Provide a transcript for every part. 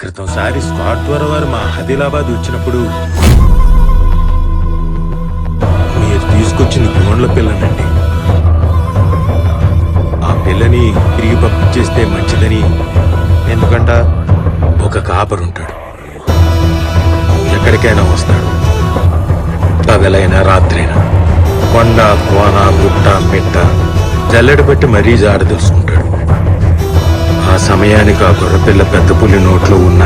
క్రితంసారి Scott ద్వారా వారు మా ఆదిలాబాద్ వచ్చినప్పుడు మీరు తీసుకొచ్చిన గోండ్ల పిల్లనండి. ఆ పిల్లని తిరిగి పంపించేస్తే మంచిదని. ఎందుకంట? ఒక కాపరుంటాడు, ఎక్కడికైనా వస్తాడు, పగలైనా రాత్రైనా. కొండ కోన గుట్ట పెట్ట జల్లెడ పెట్టి మరీ జాడ తెలుసుకుంటాడు. ఆ సమయానికి ఆ గొర్రెపిల్ల పెద్ద పులి నోట్లో ఉన్న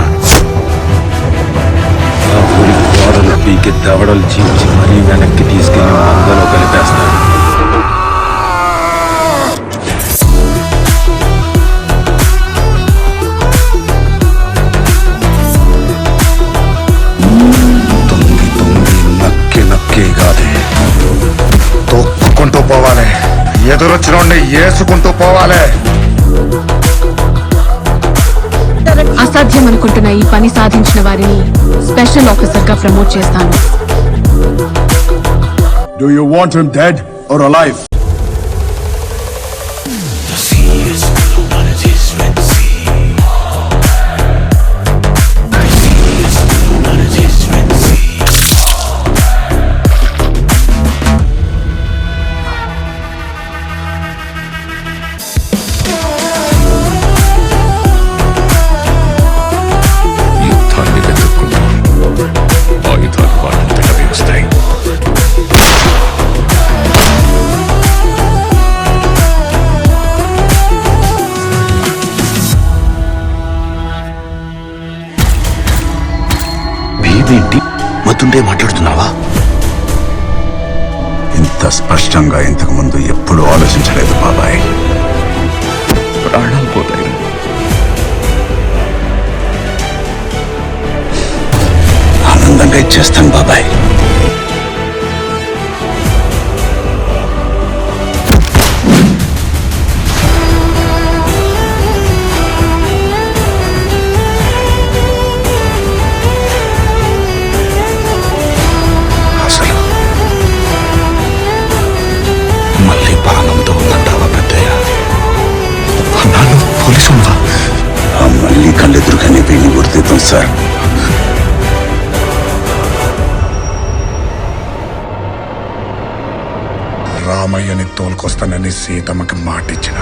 ఆ పులి గోడలు పీకి దవడలు చీల్చి మరీ వెనక్కి తీసుకెళ్లి మందలో కలిపేస్తాడు. తొంగి తొంగి నక్కి నక్కి కాదే, తొక్కుకుంటూ పోవాలి. ఎదురొచ్చినోడిని ఏసుకుంటూ పోవాలి. అసాధ్యం అనుకుంటున్న ఈ పని సాధించిన వారిని స్పెషల్ ఆఫీసర్ గా ప్రమోట్ చేస్తాను. Do you want him dead or alive? యుద్ధాన్ని వెతుక్కుంటూ ఆయుధాలు వాళ్ళంతటా వస్తాయి. వీధేంటి మతుండే మాట్లాడుతున్నావా? ఇంత స్పష్టంగా ఇంతకు ముందు ఎప్పుడు ఆలోచించలేదు బాబాయ్. ప్రాణాలు పోతాయి. ఆనందంగా ఇచ్చేస్తాను బాబాయ్. అసలు మళ్ళీ ప్రాణంతో ఉందంటావా పెద్దయ్య? అన్నాను పోలీసువా? మళ్ళీ కళ్ళెదురుగానే పెళ్లి గుర్తిద్దాం సార్. రామయ్యని తోలుకొస్తానని సీతమ్మకి మాటిచ్చిన